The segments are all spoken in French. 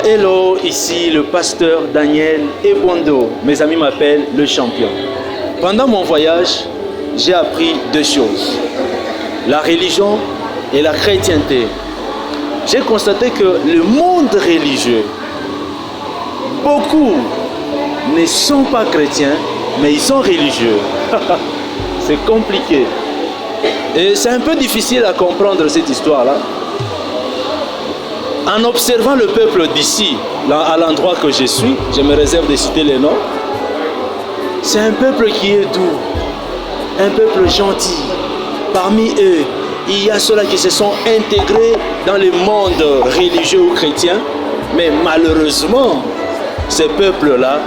Hello, ici le pasteur Daniel Ebondo. Mes amis m'appellent le champion. Pendant mon voyage, j'ai appris deux choses. La religion et la chrétienté. J'ai constaté que le monde religieux, beaucoup ne sont pas chrétiens, mais ils sont religieux. C'est compliqué. Et c'est un peu difficile à comprendre cette histoire-là. En observant le peuple d'ici, à l'endroit que je suis, je me réserve de citer les noms, c'est un peuple qui est doux, un peuple gentil. Parmi eux, il y a ceux-là qui se sont intégrés dans le monde religieux ou chrétien, mais malheureusement, ce peuple-là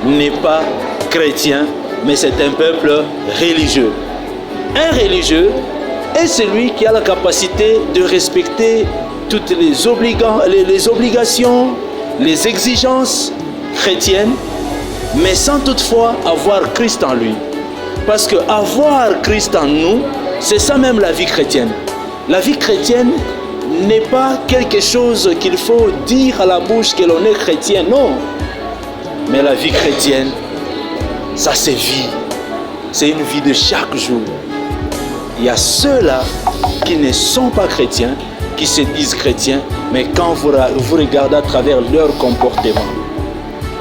n'est pas chrétien, mais c'est un peuple religieux. Un religieux est celui qui a la capacité de respecter toutes les obligations, les exigences chrétiennes, mais sans toutefois avoir Christ en lui. Parce que avoir Christ en nous, c'est ça même la vie chrétienne. La vie chrétienne n'est pas quelque chose qu'il faut dire à la bouche que l'on est chrétien, non. Mais la vie chrétienne, ça c'est vie. C'est une vie de chaque jour. Il y a ceux-là qui ne sont pas chrétiens, qui se disent chrétiens, mais quand vous regardez à travers leur comportement,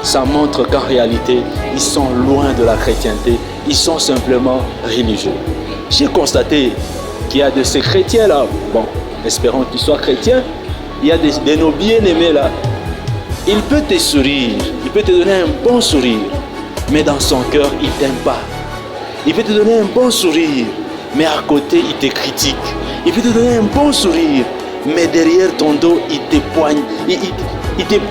ça montre qu'en réalité, ils sont loin de la chrétienté, ils sont simplement religieux. J'ai constaté qu'il y a de ces chrétiens-là, bon, espérons qu'ils soient chrétiens, il y a de nos bien-aimés là, il peut te sourire, il peut te donner un bon sourire, mais dans son cœur, il ne t'aime pas. Il peut te donner un bon sourire, mais à côté, il te critique. Il peut te donner un bon sourire, mais derrière ton dos, il te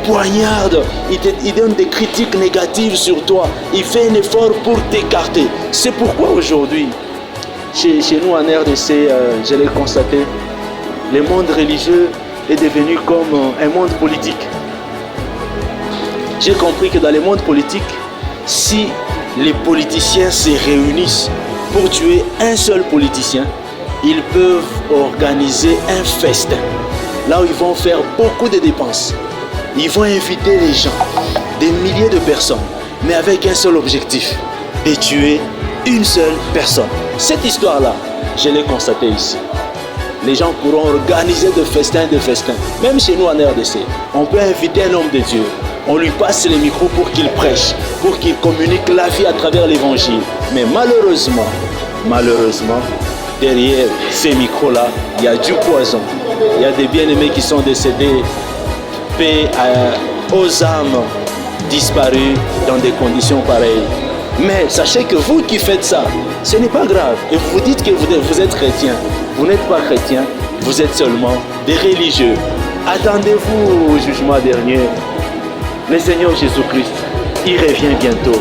poignarde, il donne des critiques négatives sur toi. Il fait un effort pour t'écarter. C'est pourquoi aujourd'hui, chez nous en RDC, je l'ai constaté, le monde religieux est devenu comme un monde politique. J'ai compris que dans le monde politique, si les politiciens se réunissent pour tuer un seul politicien, ils peuvent organiser un festin, là où ils vont faire beaucoup de dépenses. Ils vont inviter les gens, des milliers de personnes, mais avec un seul objectif, de tuer une seule personne. Cette histoire-là, je l'ai constatée ici. Les gens pourront organiser de festins. Même chez nous en RDC, on peut inviter un homme de Dieu. On lui passe les micros pour qu'il prêche, pour qu'il communique la vie à travers l'évangile. Mais malheureusement, derrière ces micros-là, il y a du poison. Il y a des bien-aimés qui sont décédés, paix aux âmes disparues dans des conditions pareilles. Mais sachez que vous qui faites ça, ce n'est pas grave. Et vous dites que vous êtes chrétien. Vous n'êtes pas chrétien, vous êtes seulement des religieux. Attendez-vous au jugement dernier. Le Seigneur Jésus-Christ, il revient bientôt.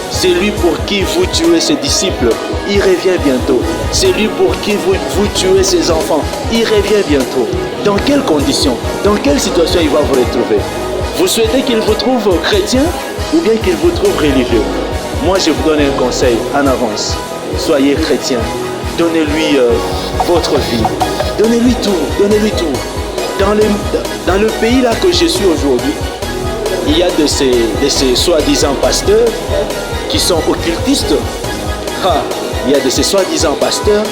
C'est lui pour qui vous tuez ses disciples, il revient bientôt. C'est lui pour qui vous tuez ses enfants, il revient bientôt. Dans quelles conditions, dans quelle situation il va vous retrouver? Vous souhaitez qu'il vous trouve chrétien ou bien qu'il vous trouve religieux? Moi, je vous donne un conseil en avance. Soyez chrétien. Donnez-lui votre vie. Donnez-lui tout. Dans le pays là que je suis aujourd'hui, il y a de ces soi-disant pasteurs qui sont occultistes. Il y a de ces soi-disant pasteurs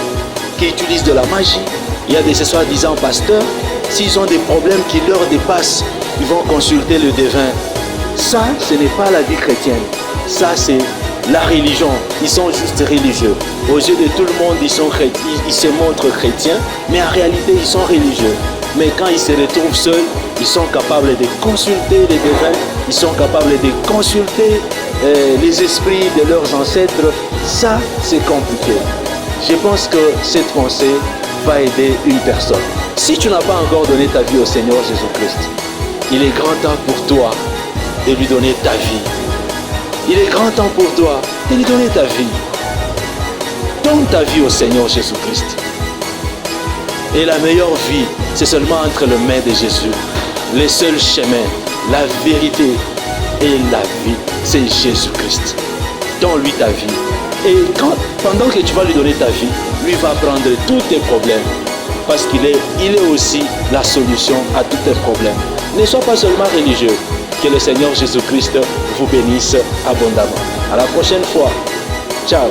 qui utilisent de la magie. Il y a de ces soi-disant pasteurs, s'ils ont des problèmes qui leur dépassent, ils vont consulter le devin. Ça, ce n'est pas la vie chrétienne. Ça, c'est la religion. Ils sont juste religieux. Aux yeux de tout le monde, ils se montrent chrétiens, mais en réalité, ils sont religieux. Mais quand ils se retrouvent seuls, ils sont capables de consulter les devins, ils sont capables de consulter les esprits de leurs ancêtres. Ça, c'est compliqué. Je pense que cette pensée va aider une personne. Si tu n'as pas encore donné ta vie au Seigneur Jésus-Christ, il est grand temps pour toi de lui donner ta vie. Il est grand temps pour toi de lui donner ta vie. Donne ta vie au Seigneur Jésus-Christ. Et la meilleure vie, c'est seulement entre les mains de Jésus. Le seul chemin, la vérité et la vie, c'est Jésus-Christ. Donne-lui ta vie. Et pendant que tu vas lui donner ta vie, lui va prendre tous tes problèmes. Parce qu'il est aussi la solution à tous tes problèmes. Ne sois pas seulement religieux. Que le Seigneur Jésus-Christ vous bénisse abondamment. À la prochaine fois. Ciao.